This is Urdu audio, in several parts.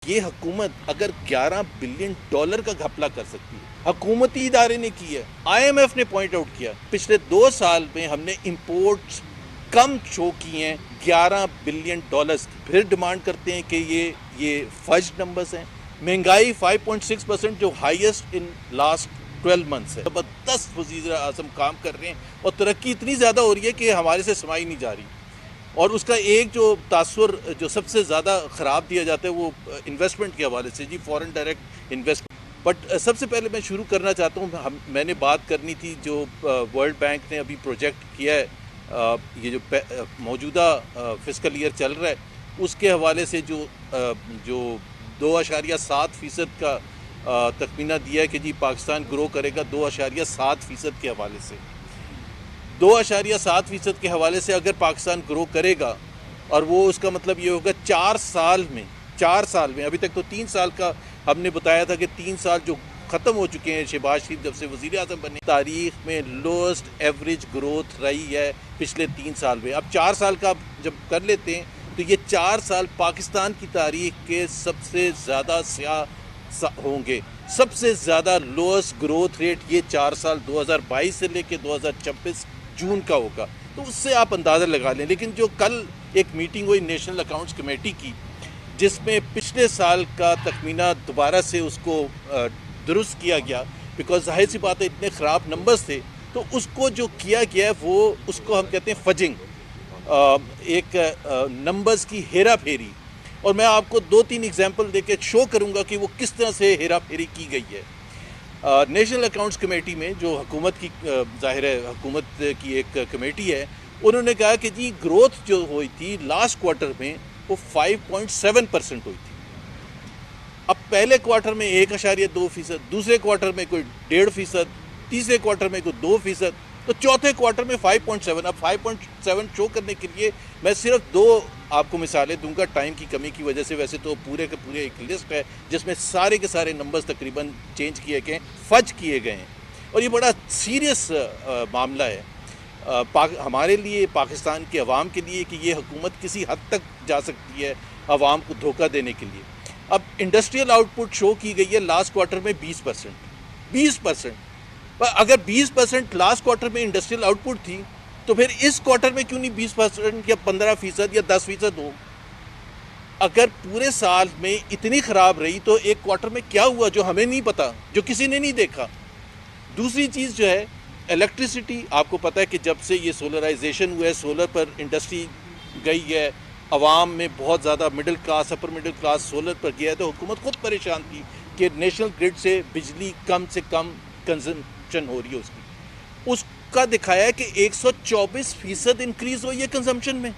یہ حکومت اگر $11 بلین کا گھپلہ کر سکتی ہے، حکومتی ادارے نے کی ہے، آئی ایم ایف نے پوائنٹ آؤٹ کیا، پچھلے 2 سال میں ہم نے امپورٹس کم شو کی ہیں $11 بلین کی، پھر ڈیمانڈ کرتے ہیں کہ یہ فج نمبرز ہیں۔ مہنگائی 5.6% جو ہائیسٹ ان لاسٹ 12 months ہے۔ زبردست وزیر اعظم کام کر رہے ہیں اور ترقی اتنی زیادہ ہو رہی ہے کہ ہمارے سے سمائی نہیں جا رہی، اور اس کا ایک جو تاثر جو سب سے زیادہ خراب دیا جاتا ہے وہ انویسٹمنٹ کے حوالے سے، فورن ڈائریکٹ انویسٹمنٹ۔ بٹ سب سے پہلے میں شروع کرنا چاہتا ہوں، میں نے بات کرنی تھی جو ورلڈ بینک نے ابھی پروجیکٹ کیا ہے، یہ جو موجودہ فسکل ایئر چل رہا ہے اس کے حوالے سے جو 2.7% کا تخمینہ دیا ہے کہ جی پاکستان گرو کرے گا 2.7% کے حوالے سے۔ 2.7% کے حوالے سے اگر پاکستان گرو کرے گا، اور وہ اس کا مطلب یہ ہوگا 4 سال میں، ابھی تک تو 3 سال کا ہم نے بتایا تھا کہ 3 سال جو ختم ہو چکے ہیں شہباز شریف جب سے وزیر اعظم بنے، تاریخ میں لوسٹ ایوریج گروتھ رہی ہے پچھلے 3 سال میں۔ اب 4 سال کا جب کر لیتے ہیں تو یہ 4 سال پاکستان کی تاریخ کے سب سے زیادہ سیاہ ہوں گے، سب سے زیادہ لوسٹ گروتھ ریٹ یہ 4 سال 2022 سے لے کے 2026 جون کا ہوگا، تو اس سے آپ اندازہ لگا لیں۔ لیکن جو کل ایک میٹنگ ہوئی نیشنل اکاؤنٹس کمیٹی کی، جس میں پچھلے سال کا تخمینہ دوبارہ سے اس کو درست کیا گیا، بیکاز ظاہر سی بات ہے اتنے خراب نمبرز تھے، تو اس کو جو کیا گیا ہے وہ اس کو ہم کہتے ہیں فجنگ، ایک نمبرز کی ہیرا پھیری، اور میں آپ کو 2-3 ایگزامپل دے کے شو کروں گا کہ وہ کس طرح سے ہیرا پھیری کی گئی ہے۔ نیشنل اکاؤنٹس کمیٹی میں جو حکومت کی ظاہر ہے حکومت کی ایک کمیٹی ہے، انہوں نے کہا کہ جی گروتھ جو ہوئی تھی لاسٹ کوارٹر میں وہ 5.7% ہوئی تھی۔ اب پہلے کوارٹر میں 1.2%، دوسرے کوارٹر میں کوئی 1.5%، تیسرے کوارٹر میں کوئی 2%، تو چوتھے کوارٹر میں 5.7۔ اب 5.7 شو کرنے کے لیے میں صرف 2 آپ کو مثالیں دوں گا ٹائم کی کمی کی وجہ سے، ویسے تو پورے کے پورے ایک لسٹ ہے جس میں سارے کے سارے نمبرز تقریباً چینج کیے گئے ہیں، فج کیے گئے ہیں، اور یہ بڑا سیریس معاملہ ہے ہمارے لیے، پاکستان کے عوام کے لیے، کہ یہ حکومت کسی حد تک جا سکتی ہے عوام کو دھوکہ دینے کے لیے۔ اب انڈسٹریل آؤٹ پٹ شو کی گئی ہے لاسٹ کوارٹر میں 20%۔ اگر 20% لاسٹ کوارٹر میں انڈسٹریل آؤٹ پٹ تھی تو پھر اس کوارٹر میں کیوں نہیں 20% یا 15% یا 10% ہو؟ اگر پورے سال میں اتنی خراب رہی تو ایک کوارٹر میں کیا ہوا جو ہمیں نہیں پتا، جو کسی نے نہیں دیکھا؟ دوسری چیز جو ہے الیکٹریسٹی، آپ کو پتہ ہے کہ جب سے یہ سولرائزیشن ہوا ہے، سولر پر انڈسٹری گئی ہے، عوام میں بہت زیادہ middle class, upper middle class solar پر گیا ہے، تو حکومت خود پریشان تھی کہ نیشنل گرڈ سے بجلی کم سے کم کنزمپشن ہو رہی ہے اس کی۔ اس کا دکھایا ہے کہ 124% انکریز ہوئی ہے کنزمپشن میں۔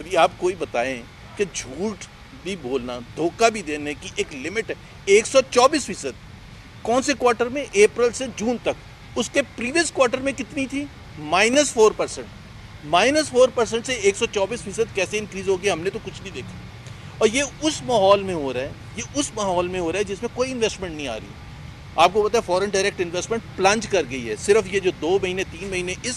ابھی آپ کوئی بتائیں کہ جھوٹ بھی بولنا، دھوکہ بھی دینے کی ایک لمٹ ہے۔ 124% کون سے کوارٹر میں؟ اپریل سے جون تک۔ اس کے پریویس کوارٹر میں کتنی تھی؟ -4%۔ -4% سے 124% کیسے انکریز ہو گیا؟ ہم نے تو کچھ نہیں دیکھا۔ اور یہ اس ماحول میں ہو رہا ہے، جس میں کوئی انویسٹمنٹ نہیں آ رہی۔ آپ کو پتا ہے فورن ڈائریکٹ انویسٹمنٹ پلنج کر گئی ہے، صرف یہ جو 2 مہینے 3 مہینے اس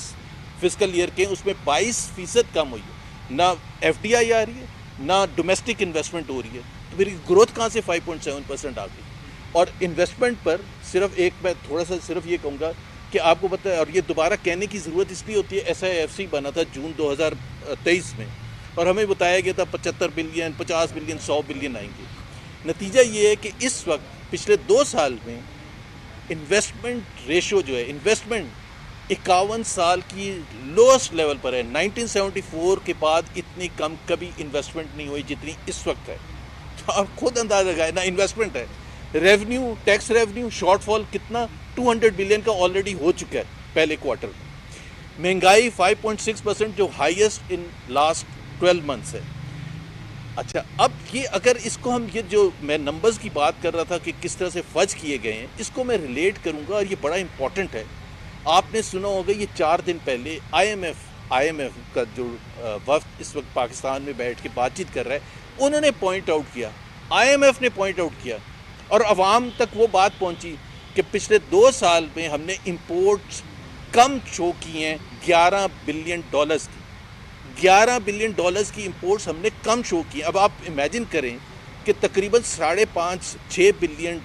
فسکل ایئر کے، اس میں 22% کم ہوئی ہے، نہ ایف ڈی آئی آ رہی ہے نہ ڈومیسٹک انویسٹمنٹ ہو رہی ہے، تو پھر گروتھ کہاں سے 5.7% آ گئی؟ اور انویسٹمنٹ پر صرف ایک میں تھوڑا سا صرف یہ کہوں گا کہ آپ کو پتہ ہے، اور یہ دوبارہ کہنے کی ضرورت اس لیے ہوتی ہے، ایس آئی ایف سی بنا تھا جون 2023 میں، اور ہمیں بتایا گیا تھا 75 بلین 50 بلین 100 بلین آئیں گے۔ نتیجہ یہ ہے کہ اس وقت پچھلے 2 سال میں انویسٹمنٹ ریشو جو ہے، انویسٹمنٹ 51 سال کی لوسٹ لیول پر ہے۔ 1974 کے بعد اتنی کم کبھی انویسٹمنٹ نہیں ہوئی جتنی اس وقت ہے۔ تو آپ خود اندازہ لگائیں نا، انویسٹمنٹ ہے، ریونیو، ٹیکس ریونیو شارٹ فال کتنا 200 بلین کا آلریڈی ہو چکا ہے پہلے کوارٹر میں۔ مہنگائی 5.6% جو ہائیسٹ ان لاسٹ 12 months ہے۔ اچھا، اب یہ اگر اس کو ہم، یہ جو میں نمبرز کی بات کر رہا تھا کہ کس طرح سے فج کیے گئے ہیں، اس کو میں ریلیٹ کروں گا، اور یہ بڑا امپورٹنٹ ہے۔ آپ نے سنا ہوگا یہ 4 دن پہلے آئی ایم ایف کا جو وفد اس وقت پاکستان میں بیٹھ کے بات چیت کر رہا ہے، انہوں نے پوائنٹ آؤٹ کیا، آئی ایم ایف نے پوائنٹ آؤٹ کیا، اور عوام تک وہ بات پہنچی کہ پچھلے 2 سال میں ہم نے امپورٹس کم شو کی ہیں $11 بلین کی۔ $11 بلین کی امپورٹس ہم نے کم شو کی۔ اب آپ امیجن کریں کہ تقریباً $5.5-6 بلین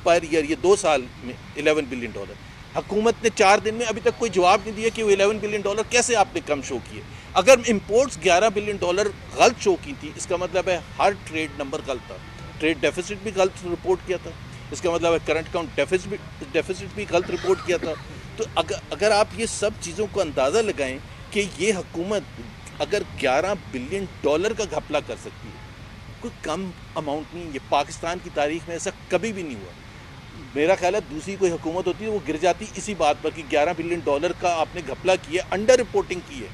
پر ایئر، یہ 2 سال میں $11 بلین۔ حکومت نے 4 دن میں ابھی تک کوئی جواب نہیں دیا کہ وہ $11 بلین کیسے آپ نے کم شو کیے۔ اگر امپورٹس $11 بلین غلط شو کی تھی، اس کا مطلب ہے ہر ٹریڈ نمبر غلط تھا، ٹریڈ ڈیفیسٹ بھی غلط رپورٹ کیا تھا، اس کا مطلب ہے کرنٹ اکاؤنٹ ڈیفیسٹ بھی غلط رپورٹ کیا تھا۔ تو اگر آپ یہ سب چیزوں کو اندازہ لگائیں کہ یہ حکومت اگر $11 بلین کا گھپلا کر سکتی ہے، کوئی کم اماؤنٹ نہیں، یہ پاکستان کی تاریخ میں ایسا کبھی بھی نہیں ہوا۔ میرا خیال ہے دوسری کوئی حکومت ہوتی ہے وہ گر جاتی اسی بات پر کہ $11 بلین کا آپ نے گھپلا کیا، انڈر رپورٹنگ کی ہے،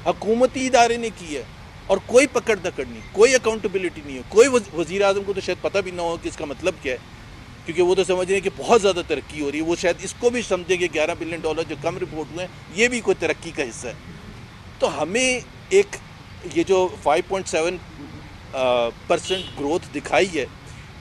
حکومتی ادارے نے کی ہے، اور کوئی پکڑ دکڑ نہیں، کوئی اکاؤنٹیبلٹی نہیں ہے۔ کوئی وزیر اعظم کو تو شاید پتہ بھی نہ ہو کہ اس کا مطلب کیا ہے، کیونکہ وہ تو سمجھ رہے ہیں کہ بہت زیادہ ترقی ہو رہی ہے، وہ شاید اس کو بھی سمجھے کہ $11 بلین جو کم رپورٹ ہوئے ہیں یہ بھی کوئی ترقی کا حصہ ہے۔ تو ہمیں ایک یہ جو 5.7% گروتھ دکھائی ہے،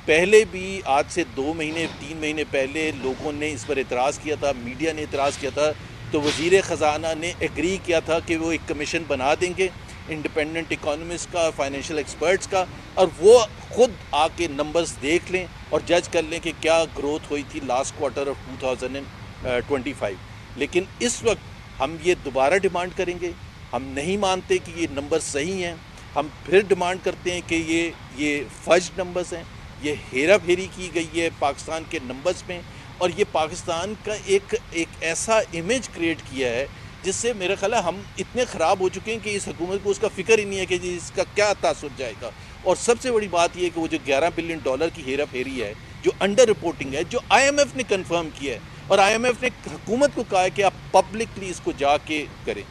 پہلے بھی آج سے 2 مہینے 3 مہینے پہلے لوگوں نے اس پر اعتراض کیا تھا، میڈیا نے اعتراض کیا تھا، تو وزیر خزانہ نے ایگری کیا تھا کہ وہ ایک کمیشن بنا دیں گے انڈیپینڈنٹ اکانومسٹ کا، فائنینشیل ایکسپرٹس کا، اور وہ خود آ کے نمبرز دیکھ لیں اور جج کر لیں کہ کیا گروتھ ہوئی تھی لاسٹ کوارٹر آف 2025۔ لیکن اس وقت ہم یہ دوبارہ ڈیمانڈ کریں گے، ہم نہیں مانتے کہ یہ نمبر صحیح ہیں، ہم پھر ڈیمانڈ کرتے ہیں کہ یہ فج نمبرز ہیں، یہ ہیرا پھیری کی گئی ہے پاکستان کے نمبرز میں، اور یہ پاکستان کا ایک ایسا امیج کریٹ کیا ہے جس سے میرا خیال ہے ہم اتنے خراب ہو چکے ہیں کہ اس حکومت کو اس کا فکر ہی نہیں ہے کہ اس کا کیا تاثر جائے گا۔ اور سب سے بڑی بات یہ ہے کہ وہ جو $11 بلین کی ہیرا پھیری ہے، جو انڈر رپورٹنگ ہے، جو IMF نے کنفرم کیا ہے، اور IMF نے حکومت کو کہا ہے کہ آپ پبلکلی اس کو جا کے کریں۔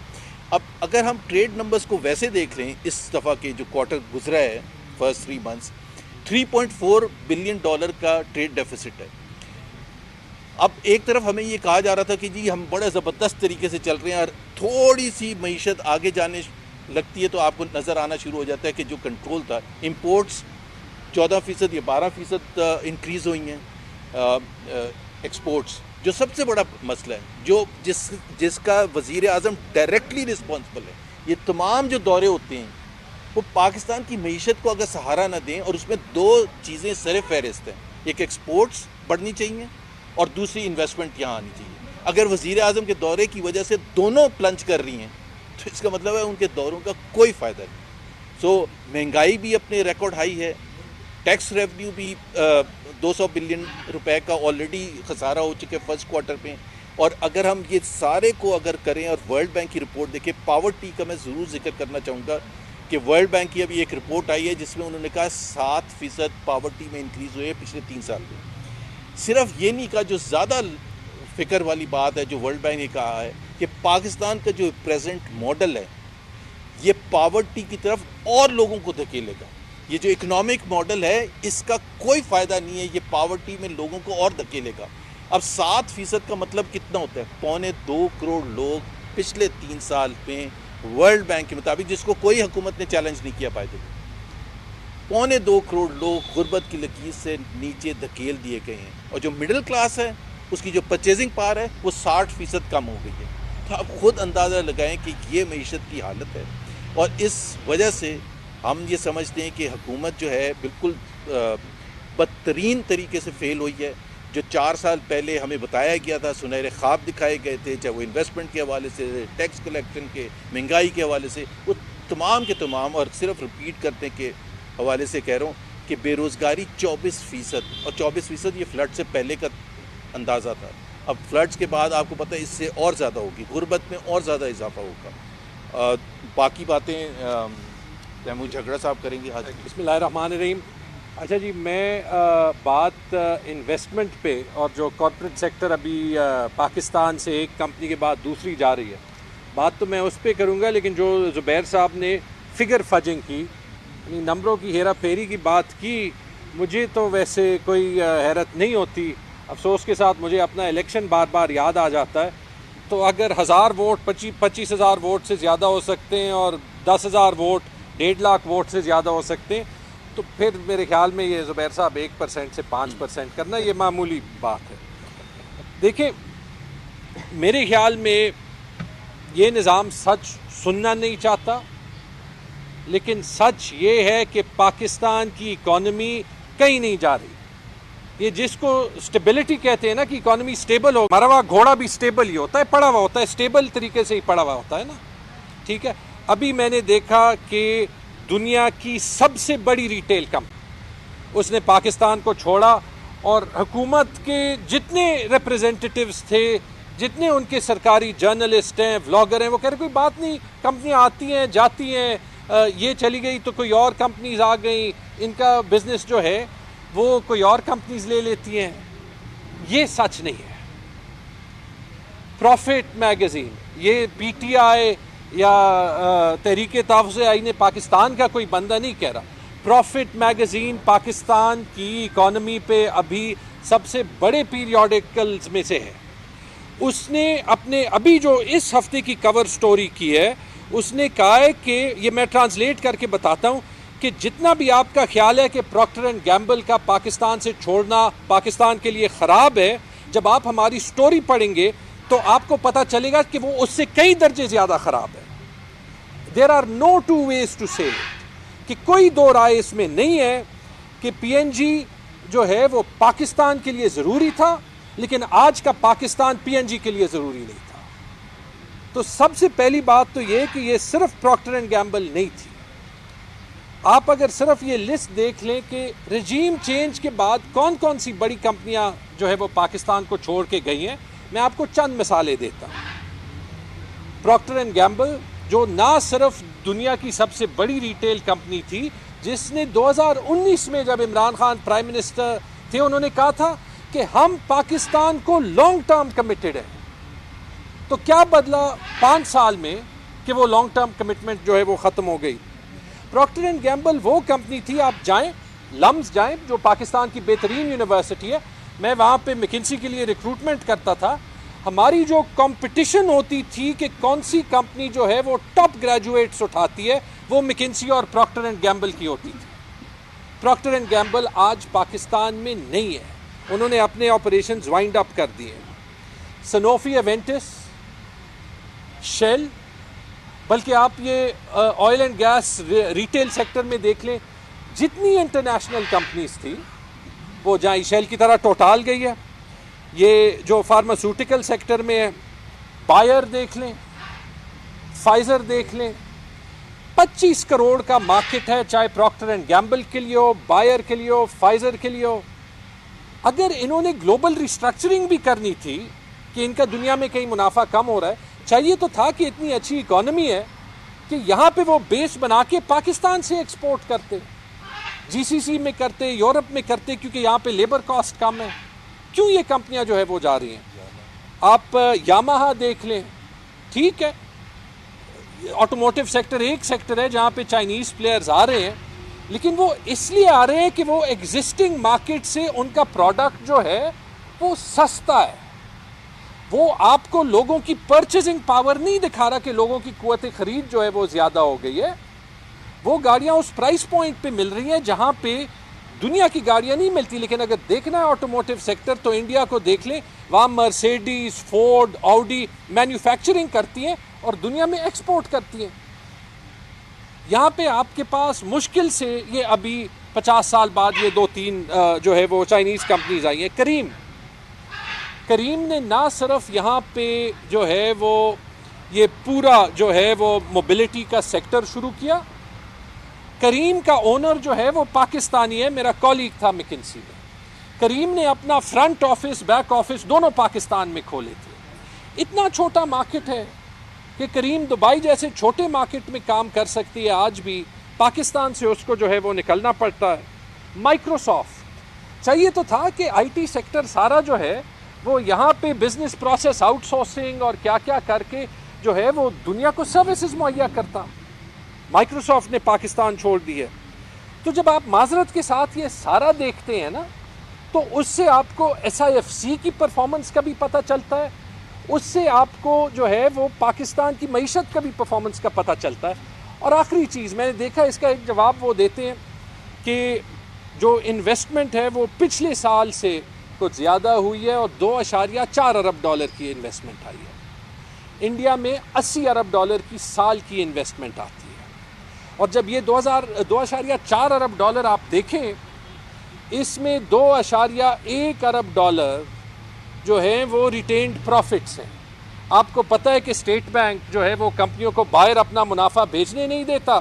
اب اگر ہم ٹریڈ نمبرز کو ویسے دیکھ لیں، اس دفعہ کے جو کوارٹر گزرا ہے فرسٹ 3 منتھس، $3.4 بلین کا ٹریڈ ڈیفیسٹ ہے۔ اب ایک طرف ہمیں یہ کہا جا رہا تھا کہ جی ہم بڑے زبردست طریقے سے چل رہے ہیں، اور تھوڑی سی معیشت آگے جانے لگتی ہے تو آپ کو نظر آنا شروع ہو جاتا ہے کہ جو کنٹرول تھا، امپورٹس 14% یا 12% انکریز ہوئی ہیں، ایکسپورٹس جو سب سے بڑا مسئلہ ہے، جو جس کا وزیر اعظم ڈائریکٹلی رسپانسبل ہے۔ یہ تمام جو دورے ہوتے ہیں وہ پاکستان کی معیشت کو اگر سہارا نہ دیں، اور اس میں 2 چیزیں سر فہرست ہیں، ایک ایکسپورٹس بڑھنی چاہیے اور دوسری انویسٹمنٹ یہاں آنی چاہیے۔ اگر وزیر اعظم کے دورے کی وجہ سے دونوں پلنج کر رہی ہیں تو اس کا مطلب ہے ان کے دوروں کا کوئی فائدہ نہیں۔ سو مہنگائی بھی اپنے ریکارڈ ہائی ہے، ٹیکس ریونیو بھی $200 بلین کا آلریڈی خسارہ ہو چکے فرسٹ کوارٹر میں۔ اور اگر ہم یہ سارے کو اگر کریں اور ورلڈ بینک کی رپورٹ دیکھیں، پاورٹی کا میں ضرور ذکر کرنا چاہوں گا کہ ورلڈ بینک کی ابھی ایک رپورٹ آئی ہے جس میں انہوں نے کہا 7% پاورٹی میں انکریز ہوئی ہے پچھلے 3 سال میں۔ صرف یہ نہیں کہا، جو زیادہ فکر والی بات ہے جو ورلڈ بینک نے کہا ہے کہ پاکستان کا جو پریزنٹ ماڈل ہے یہ پاورٹی کی طرف اور لوگوں کو دھکیلے گا۔ یہ جو اکنامک ماڈل ہے اس کا کوئی فائدہ نہیں ہے، یہ پاورٹی میں لوگوں کو اور دھکیلے گا۔ اب 7% کا مطلب کتنا ہوتا ہے؟ 2.25 کروڑ لوگ پچھلے 3 سال میں ورلڈ بینک کے مطابق، جس کو کوئی حکومت نے چیلنج نہیں کیا پائے تھے، 2.25 کروڑ لوگ غربت کی لکیر سے نیچے دھکیل دیے گئے ہیں، اور جو مڈل کلاس ہے اس کی جو پرچیزنگ پاور ہے وہ 60% کم ہو گئی ہے۔ تو آپ خود اندازہ لگائیں کہ یہ معیشت کی حالت ہے، اور اس وجہ سے ہم یہ سمجھتے ہیں کہ حکومت جو ہے بالکل بدترین طریقے سے فیل ہوئی ہے۔ جو 4 سال پہلے ہمیں بتایا گیا تھا، سنہرے خواب دکھائے گئے تھے، چاہے وہ انویسٹمنٹ کے حوالے سے، ٹیکس کلیکشن کے، مہنگائی کے حوالے سے، وہ تمام کے تمام، اور صرف ریپیٹ کرنے کے حوالے سے کہہ رہا ہوں کہ بے روزگاری 24%، اور 24% یہ فلڈ سے پہلے کا اندازہ تھا۔ اب فلڈز کے بعد آپ کو پتہ ہے اس سے اور زیادہ ہوگی، غربت میں اور زیادہ اضافہ ہوگا۔ باقی باتیں تیمور جھگڑا صاحب کریں گے۔ بسم اللہ الرحمن الرحیم۔ اچھا جی، میں بات انویسٹمنٹ پہ اور جو کارپوریٹ سیکٹر ابھی پاکستان سے ایک کمپنی کے بعد دوسری جا رہی ہے، بات تو میں اس پہ کروں گا، لیکن جو زبیر صاحب نے فگر فجنگ کی، یعنی نمبروں کی ہیرا پھیری کی بات کی، مجھے تو ویسے کوئی حیرت نہیں ہوتی۔ افسوس کے ساتھ مجھے اپنا الیکشن بار بار یاد آ جاتا ہے۔ تو اگر 1000 ووٹ 25,000 ووٹ سے زیادہ ہو سکتے ہیں، اور 10,000 ووٹ 1.5 لاکھ ووٹ سے زیادہ ہو سکتے ہیں، تو پھر میرے خیال میں یہ زبیر صاحب 1% سے 5% کرنا یہ معمولی بات ہے۔ دیکھیں، میرے خیال میں یہ نظام سچ سننا نہیں چاہتا، لیکن سچ یہ ہے کہ پاکستان کی اکانومی کہیں نہیں جا رہی. یہ جس کو سٹیبلٹی کہتے ہیں نا کہ اکانومی سٹیبل ہو, مرا ہوا گھوڑا بھی سٹیبل ہی ہوتا ہے, پڑا ہوا ہوتا ہے, سٹیبل طریقے سے ہی پڑا ہوا ہوتا ہے نا. ٹھیک ہے, ابھی میں نے دیکھا کہ دنیا کی سب سے بڑی ریٹیل کمپنی اس نے پاکستان کو چھوڑا, اور حکومت کے جتنے ریپریزنٹیٹیوز تھے, جتنے ان کے سرکاری جرنلسٹ ہیں, ولاگر ہیں, وہ کہہ رہے کوئی بات نہیں, کمپنیاں آتی ہیں جاتی ہیں, یہ چلی گئی تو کوئی اور کمپنیز آ گئیں, ان کا بزنس جو ہے وہ کوئی اور کمپنیز لے لیتی ہیں. یہ سچ نہیں ہے. پروفٹ میگزین, یہ پی ٹی آئی یا تحریک تحفظ آئین پاکستان کا کوئی بندہ نہیں کہہ رہا. پروفٹ میگزین پاکستان کی اکانومی پہ ابھی سب سے بڑے پیریوڈیکلز میں سے ہے. اس نے اپنے ابھی جو اس ہفتے کی کور سٹوری کی ہے, اس نے کہا ہے کہ یہ میں ٹرانسلیٹ کر کے بتاتا ہوں کہ جتنا بھی آپ کا خیال ہے کہ پروکٹر اینڈ گیمبل کا پاکستان سے چھوڑنا پاکستان کے لیے خراب ہے, جب آپ ہماری سٹوری پڑھیں گے تو آپ کو پتہ چلے گا کہ وہ اس سے کئی درجے زیادہ خراب ہے. There are no two ways to سے کہ کوئی دو رائے اس میں نہیں ہے کہ پی این جی جو ہے وہ پاکستان کے لیے ضروری تھا, لیکن آج کا پاکستان پی این جی کے لیے ضروری نہیں تھا. تو سب سے پہلی بات تو یہ کہ یہ صرف پروکٹر اینڈ گیمبل نہیں تھی. آپ اگر صرف یہ لسٹ دیکھ لیں کہ رجیم چینج کے بعد کون کون سی بڑی کمپنیاں جو ہے وہ پاکستان کو چھوڑ کے گئی ہیں, میں آپ کو چند مثالیں دیتا ہوں. پروکٹر اینڈ گیمبل جو نہ صرف دنیا کی سب سے بڑی ریٹیل کمپنی تھی, جس نے 2019 میں جب عمران خان پرائم منسٹر تھے انہوں نے کہا تھا کہ ہم پاکستان کو لانگ ٹرم کمیٹڈ ہیں. تو کیا بدلا 5 سال میں کہ وہ لانگ ٹرم کمٹمنٹ جو ہے وہ ختم ہو گئی. پروکٹر اینڈ گیمبل وہ کمپنی تھی, آپ جائیں لمز جائیں جو پاکستان کی بہترین یونیورسٹی ہے, میں وہاں پہ مکنسی کے لیے ریکروٹمنٹ کرتا تھا. ہماری جو کمپٹیشن ہوتی تھی کہ کون سی کمپنی جو ہے وہ ٹاپ گریجویٹس اٹھاتی ہے, وہ مکنسی اور پروکٹر اینڈ گیمبل کی ہوتی تھی. پروکٹر اینڈ گیمبل آج پاکستان میں نہیں ہے, انہوں نے اپنے آپریشنز وائنڈ اپ کر دیے. سنوفی ایونٹس, شیل, بلکہ آپ یہ oil and gas retail sector میں دیکھ لیں, جتنی انٹرنیشنل کمپنیز تھی وہ جہاں شیل کی طرح ٹوٹال گئی ہے. یہ جو فارماسیوٹیکل سیکٹر میں ہے, بائر دیکھ لیں, فائزر دیکھ لیں, 25 کروڑ کا مارکیٹ ہے, چاہے پروکٹر اینڈ گیمبل کے لیے ہو, بائر کے لیے ہو, فائزر کے لیے ہو. اگر انہوں نے گلوبل ریسٹرکچرنگ بھی کرنی تھی کہ ان کا دنیا میں کہیں منافع کم ہو رہا ہے, چاہیے تو تھا کہ اتنی اچھی اکانومی ہے کہ یہاں پہ وہ بیس بنا کے پاکستان سے ایکسپورٹ کرتے, جی سی سی میں کرتے, یورپ میں کرتے, کیونکہ یہاں پہ لیبر کاسٹ کم ہے. کیوں یہ کمپنیاں جو ہے وہ جا رہی ہیں؟ آپ یاماہا دیکھ لیں, ٹھیک ہے آٹوموٹیو سیکٹر ایک سیکٹر ہے جہاں پہ چائنیز پلیئرز آ رہے ہیں, لیکن وہ اس لیے آ رہے ہیں کہ وہ ایگزسٹنگ مارکیٹ سے ان کا پروڈکٹ جو ہے وہ سستا ہے. وہ آپ کو لوگوں کی پرچیزنگ پاور نہیں دکھا رہا کہ لوگوں کی قوت خرید جو ہے وہ زیادہ ہو گئی ہے. وہ گاڑیاں اس پرائس پوائنٹ پہ مل رہی ہیں جہاں پہ دنیا کی گاڑیاں نہیں ملتی. لیکن اگر دیکھنا ہے آٹوموٹیو سیکٹر تو انڈیا کو دیکھ لیں, وہاں مرسیڈیز, فورڈ, آؤڈی مینوفیکچرنگ کرتی ہیں اور دنیا میں ایکسپورٹ کرتی ہیں. یہاں پہ آپ کے پاس مشکل سے یہ ابھی 50 سال بعد یہ 2-3 جو ہے وہ چائنیز کمپنیز آئی ہیں. کریم نے نہ صرف یہاں پہ جو ہے وہ یہ پورا جو ہے وہ موبلٹی کا سیکٹر شروع کیا. کریم کا اونر جو ہے وہ پاکستانی ہے, میرا کولیگ تھا مکنسی میں. کریم نے اپنا فرنٹ آفس بیک آفس دونوں پاکستان میں کھولے تھے. اتنا چھوٹا مارکیٹ ہے کہ کریم دبئی جیسے چھوٹے مارکیٹ میں کام کر سکتی ہے, آج بھی پاکستان سے اس کو جو ہے وہ نکلنا پڑتا ہے. مائکروسافٹ, چاہیے تو تھا کہ آئی ٹی سیکٹر سارا جو ہے وہ یہاں پہ بزنس پروسیس آؤٹ سورسنگ اور کیا کیا کر کے جو ہے وہ دنیا کو سروسز مہیا کرتا. مائکروسافٹ نے پاکستان چھوڑ دی ہے. تو جب آپ معذرت کے ساتھ یہ سارا دیکھتے ہیں نا, تو اس سے آپ کو ایس آئی ایف سی کی پرفارمنس کا بھی پتہ چلتا ہے, اس سے آپ کو جو ہے وہ پاکستان کی معیشت کا بھی پرفارمنس کا پتہ چلتا ہے. اور آخری چیز میں نے دیکھا, اس کا ایک جواب وہ دیتے ہیں کہ جو انویسٹمنٹ ہے وہ پچھلے سال سے کچھ زیادہ ہوئی ہے اور $2.4 ارب کی انویسٹمنٹ آئی ہے. انڈیا میں $80 ارب کی سال کی انویسٹمنٹ آتی ہے. اور جب یہ 2.4 ارب ڈالر آپ دیکھیں، اس میں 2.1 ارب ڈالر جو ہیں وہ ریٹینڈ پروفٹس ہیں. آپ کو پتہ ہے کہ اسٹیٹ بینک جو ہے وہ کمپنیوں کو باہر اپنا منافع بھیجنے نہیں دیتا.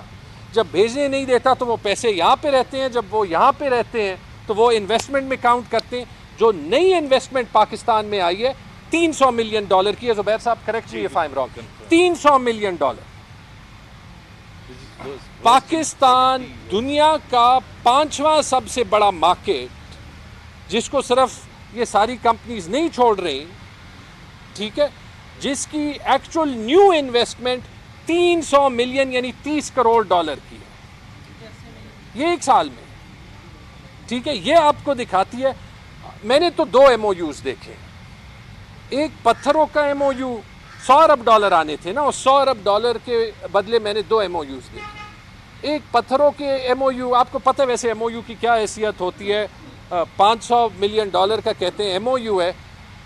جب بھیجنے نہیں دیتا تو وہ پیسے یہاں پہ رہتے ہیں، جب وہ یہاں پہ رہتے ہیں تو وہ انویسٹمنٹ میں کاؤنٹ کرتے ہیں. جو نئی انویسٹمنٹ پاکستان میں آئی ہے $300 ملین کی ہے. زبیر صاحب correct me if I am wrong. $300 million. Pakistan دنیا کا 5واں سب سے بڑا مارکیٹ، جس کو صرف یہ ساری کمپنیز نہیں چھوڑ رہی، ٹھیک ہے، جس کی ایکچوئل نیو انویسٹمنٹ 300 ملین یعنی $30 کروڑ کی ہے یہ ایک سال میں. ٹھیک ہے، یہ آپ کو دکھاتی ہے. میں نے تو 2 MOUs دیکھے. ایک پتھروں کا MOU 100 ارب ڈالر آنے تھے نا، اس 100 ارب ڈالر کے بدلے میں نے 2 MOUs دیکھے. ایک پتھروں کے MOU، آپ کو پتہ ہے ویسے MOU کی کیا حیثیت ہوتی ہے، $500 ملین کا کہتے ہیں MOU ہے.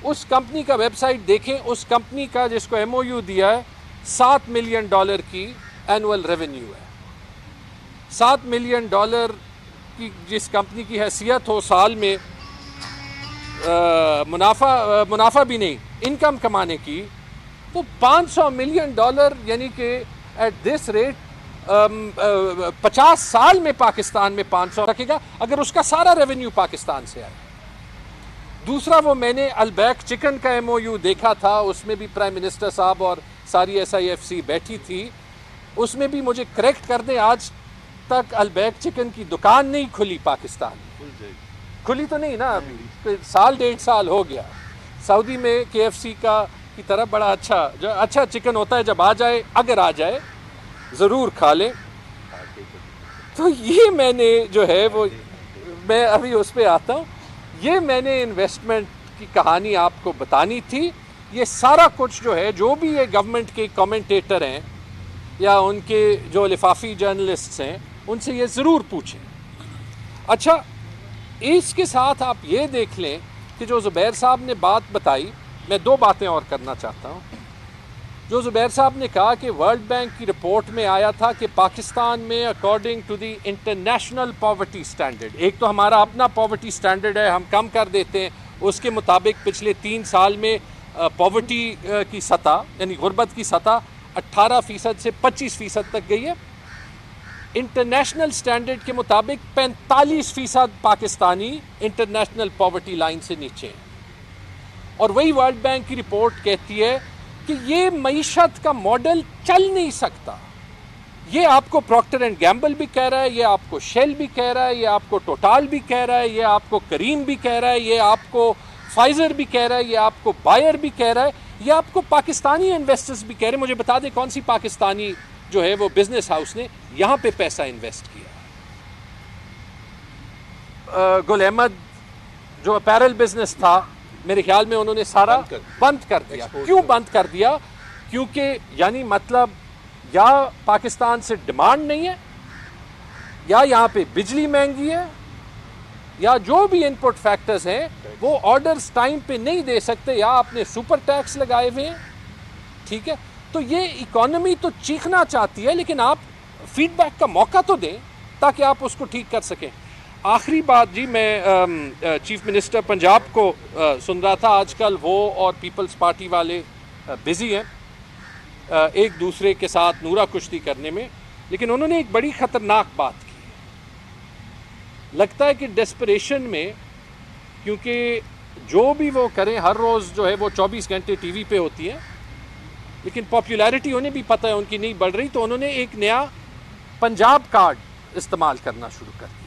اس کمپنی کا ویب سائٹ دیکھیں، اس کمپنی کا جس کو MOU دیا ہے $7 ملین کی اینول ریونیو ہے. $7 ملین کی جس کمپنی کی حیثیت ہو سال میں منافع بھی نہیں، انکم کمانے کی، تو $500 ملین یعنی کہ ایٹ دس ریٹ 50 سال میں پاکستان میں 500 رکھے گا اگر اس کا سارا ریونیو پاکستان سے آئے. دوسرا وہ میں نے البیک چکن کا MOU دیکھا تھا، اس میں بھی پرائم منسٹر صاحب اور ساری SIFC بیٹھی تھی. اس میں بھی مجھے کریکٹ کر دیں، آج تک البیک چکن کی دکان نہیں کھلی پاکستان میں. کھلی تو نہیں نا ابھی، 1.5 سال ہو گیا. سعودی میں KFC کی طرح بڑا اچھا چکن ہوتا ہے، جب اگر آ جائے ضرور کھا لیں. تو یہ میں نے جو ہے وہ، میں ابھی اس پہ آتا ہوں، یہ میں نے انویسٹمنٹ کی کہانی آپ کو بتانی تھی. یہ سارا کچھ جو ہے، جو بھی یہ گورنمنٹ کے کمنٹیٹر ہیں یا ان کے جو لفافی جرنلسٹس ہیں، ان سے یہ ضرور پوچھیں. اچھا، اس کے ساتھ آپ یہ دیکھ لیں کہ جو زبیر صاحب نے بات بتائی، میں 2 باتیں اور کرنا چاہتا ہوں. جو زبیر صاحب نے کہا کہ ورلڈ بینک کی رپورٹ میں آیا تھا کہ پاکستان میں according to the international poverty standard, ایک تو ہمارا اپنا پاورٹی اسٹینڈرڈ ہے، ہم کم کر دیتے ہیں، اس کے مطابق پچھلے 3 سال میں پاورٹی کی سطح یعنی غربت کی سطح 18% سے 25% تک گئی ہے. انٹرنیشنل اسٹینڈرڈ کے مطابق 45% پاکستانی انٹرنیشنل پاورٹی لائن سے نیچے ہیں. اور وہی ورلڈ بینک کی رپورٹ کہتی ہے کہ یہ معیشت کا ماڈل چل نہیں سکتا. یہ آپ کو پروکٹر اینڈ گیمبل بھی کہہ رہا ہے، یہ آپ کو شیل بھی کہہ رہا ہے، یہ آپ کو ٹوٹال بھی کہہ رہا ہے، یہ آپ کو کریم بھی کہہ رہا ہے، یہ آپ کو فائزر بھی کہہ رہا ہے، یہ آپ کو بائر بھی کہہ رہا ہے، یہ آپ کو پاکستانی انویسٹرز بھی کہہ رہے ہیں. مجھے بتا دیں کون سی پاکستانی جو ہے وہ بزنس ہاؤس نے یہاں پہ پیسہ انویسٹ کیا. گل احمد جو اپیرل بزنس تھا، میرے خیال میں انہوں نے سارا بند کر دیا. کیوں بند کر دیا؟ کیونکہ یعنی مطلب یا پاکستان سے ڈیمانڈ نہیں ہے، یا یہاں پہ بجلی مہنگی ہے، یا جو بھی ان پٹ فیکٹرز ہیں وہ آرڈرز ٹائم پہ نہیں دے سکتے، یا آپ نے سپر ٹیکس لگائے ہوئے ہیں. ٹھیک ہے، تو یہ اکانومی تو چیخنا چاہتی ہے، لیکن آپ فیڈ بیک کا موقع تو دیں تاکہ آپ اس کو ٹھیک کر سکیں. آخری بات جی، میں چیف منسٹر پنجاب کو سن رہا تھا، آج کل وہ اور پیپلز پارٹی والے بزی ہیں ایک دوسرے کے ساتھ نورہ کشتی کرنے میں، لیکن انہوں نے ایک بڑی خطرناک بات کی. لگتا ہے کہ ڈیسپریشن میں، کیونکہ جو بھی وہ کریں ہر روز جو ہے وہ 24 گھنٹے ٹی وی پہ ہوتی ہیں، لیکن پاپولیرٹی انہیں بھی پتہ ہے ان کی نہیں بڑھ رہی، تو انہوں نے ایک نیا پنجاب کارڈ استعمال کرنا شروع کر دیا.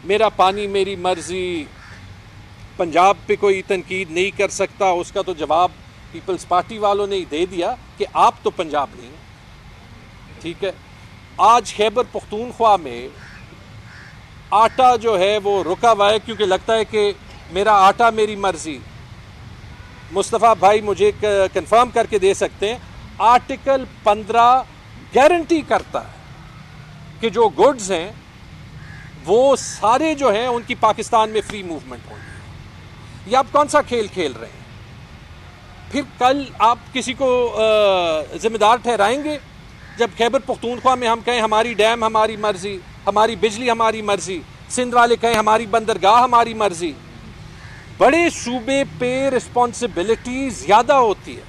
میرا پانی میری مرضی، پنجاب پہ کوئی تنقید نہیں کر سکتا. اس کا تو جواب پیپلز پارٹی والوں نے ہی دے دیا کہ آپ تو پنجاب نہیں ہیں. ٹھیک ہے، آج خیبر پختونخوا میں آٹا جو ہے وہ رکا ہوا ہے، کیونکہ لگتا ہے کہ میرا آٹا میری مرضی. مصطفیٰ بھائی مجھے کنفرم کر کے دے سکتے ہیں، آرٹیکل 15 گارنٹی کرتا ہے کہ جو گڈز ہیں وہ سارے جو ہیں ان کی پاکستان میں فری موومنٹ ہوگی. یہ آپ کون سا کھیل کھیل رہے ہیں؟ پھر کل آپ کسی کو ذمہ دار ٹھہرائیں گے جب خیبر پختونخوا میں ہم کہیں ہماری ڈیم ہماری مرضی، ہماری بجلی ہماری مرضی، سندھ والے کہیں ہماری بندرگاہ ہماری مرضی، بڑے صوبے پہ رسپانسبلٹی زیادہ ہوتی ہے.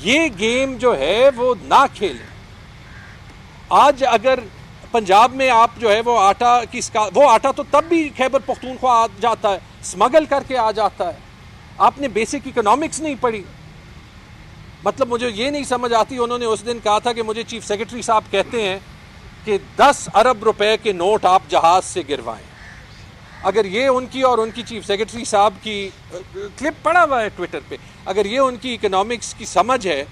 یہ گیم جو ہے وہ نہ کھیلیں. آج اگر پنجاب میں آپ جو ہے وہ وہ آٹا تو تب بھی خیبر پختونخوا آ جاتا ہے، اسمگل کر کے آ جاتا ہے. آپ نے بیسک اکنامکس نہیں پڑھی. مطلب مجھے یہ نہیں سمجھ آتی، انہوں نے اس دن کہا تھا کہ مجھے چیف سیکرٹری صاحب کہتے ہیں کہ 10 ارب روپے کے نوٹ آپ جہاز سے گروائیں. اگر یہ ان کی اور ان کی چیف سیکرٹری صاحب کی کلپ پڑا ہوا ہے ٹویٹر پہ، اگر یہ ان کی اکنامکس کی سمجھ ہے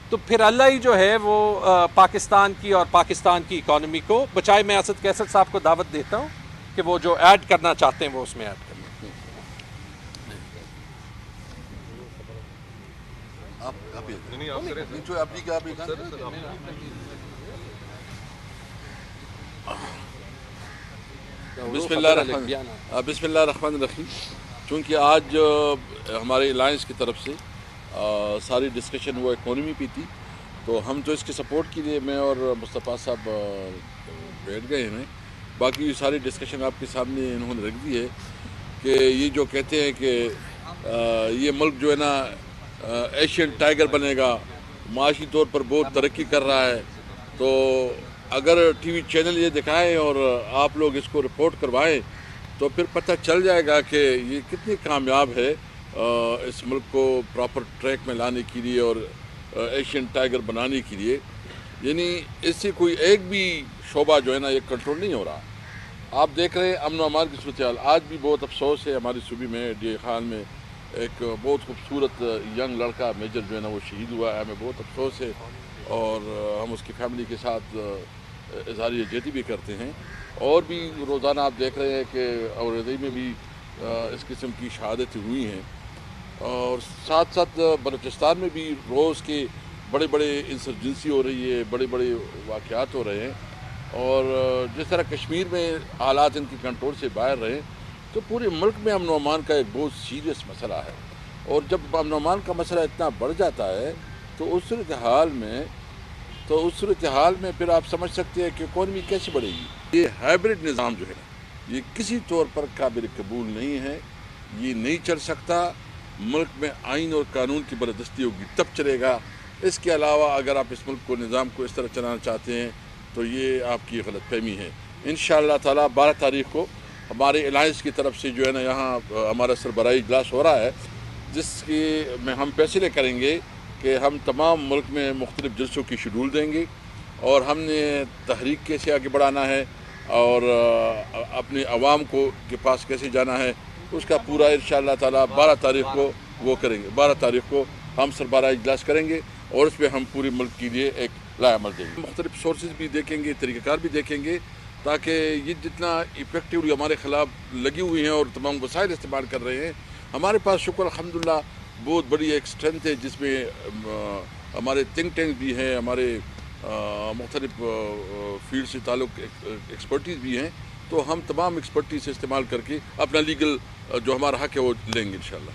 تو پھر اللہ ہی جو ہے وہ پاکستان کی اور پاکستان کی اکانومی کو بچائے. میں اسد کیسر صاحب کو دعوت دیتا ہوں کہ وہ جو ایڈ کرنا چاہتے ہیں وہ اس میں ایڈ کریں. بسم اللہ الرحمن الرحیم. چونکہ آج ہمارے الائنس کی طرف سے ساری ڈسکشن وہ اکانومی پہ تھی، تو ہم تو اس کے سپورٹ کے لیے میں اور مصطفیٰ صاحب بیٹھ گئے ہیں. باقی ساری ڈسکشن آپ کے سامنے انہوں نے رکھ دی ہے کہ یہ جو کہتے ہیں کہ یہ ملک جو ہے نا ایشین ٹائیگر بنے گا، معاشی طور پر بہت ترقی کر رہا ہے. تو اگر ٹی وی چینل یہ دکھائیں اور آپ لوگ اس کو رپورٹ کروائیں تو پھر پتہ چل جائے گا کہ یہ کتنی کامیاب ہے اس ملک کو پراپر ٹریک میں لانے کے لیے اور ایشین ٹائیگر بنانے کے لیے. یعنی اس سے کوئی ایک بھی شعبہ جو ہے نا یہ کنٹرول نہیں ہو رہا. آپ دیکھ رہے ہیں امن و امان کی صورتحال. آج بھی بہت افسوس ہے ہماری صوبے میں ڈی خان میں ایک بہت خوبصورت ینگ لڑکا میجر جو ہے نا وہ شہید ہوا ہے. ہمیں بہت افسوس ہے اور ہم اس کی فیملی کے ساتھ اظہار یکجہتی بھی کرتے ہیں. اور بھی روزانہ آپ دیکھ رہے ہیں کہ اورودی میں بھی اس قسم کی شہادتیں ہوئی ہیں. اور ساتھ ساتھ بلوچستان میں بھی روز کے بڑے بڑے انسرجنسی ہو رہی ہے، بڑے بڑے واقعات ہو رہے ہیں. اور جس طرح کشمیر میں حالات ان کی کنٹرول سے باہر رہے تو پورے ملک میں امن و امان کا ایک بہت سیریس مسئلہ ہے. اور جب امن و امان کا مسئلہ اتنا بڑھ جاتا ہے تو اس صورتحال میں پھر آپ سمجھ سکتے ہیں کہ اکانومی کیسے بڑھے گی. یہ ہائبرڈ نظام جو ہے یہ کسی طور پر قابل قبول نہیں ہے، یہ نہیں چل سکتا. ملک میں آئین اور قانون کی بالادستی ہوگی تب چلے گا. اس کے علاوہ اگر آپ اس ملک کو نظام کو اس طرح چلانا چاہتے ہیں تو یہ آپ کی غلط فہمی ہے. انشاءاللہ تعالیٰ 12 تاریخ کو ہمارے الائنس کی طرف سے جو ہے نا یہاں ہمارا سربراہی اجلاس ہو رہا ہے، جس کی میں ہم فیصلے کریں گے کہ ہم تمام ملک میں مختلف جلسوں کی شیڈول دیں گے اور ہم نے تحریک کیسے آگے بڑھانا ہے اور اپنے عوام کو کے پاس کیسے جانا ہے اس کا پورا انشاءاللہ تعالیٰ 12 تاریخ کو وہ کریں گے. 12 تاریخ کو ہم سربراہی اجلاس کریں گے اور اس پہ ہم پورے ملک کے لیے ایک لائحہ عمل دیں گے. مختلف سورسز بھی دیکھیں گے، طریقہ کار بھی دیکھیں گے تاکہ یہ جتنا ایفیکٹیولی ہمارے خلاف لگی ہوئی ہیں اور تمام وسائل استعمال کر رہے ہیں. ہمارے پاس شکر الحمدللہ بہت بڑی ایک اسٹرینتھ ہے جس میں ہمارے تھنک ٹینک بھی ہیں، ہمارے مختلف فیلڈ سے تعلق ایکسپرٹیز بھی ہیں. تو ہم تمام ایکسپرٹیز سے استعمال کر کے اپنا لیگل جو ہمارا حق ہے وہ لیں گے انشاءاللہ.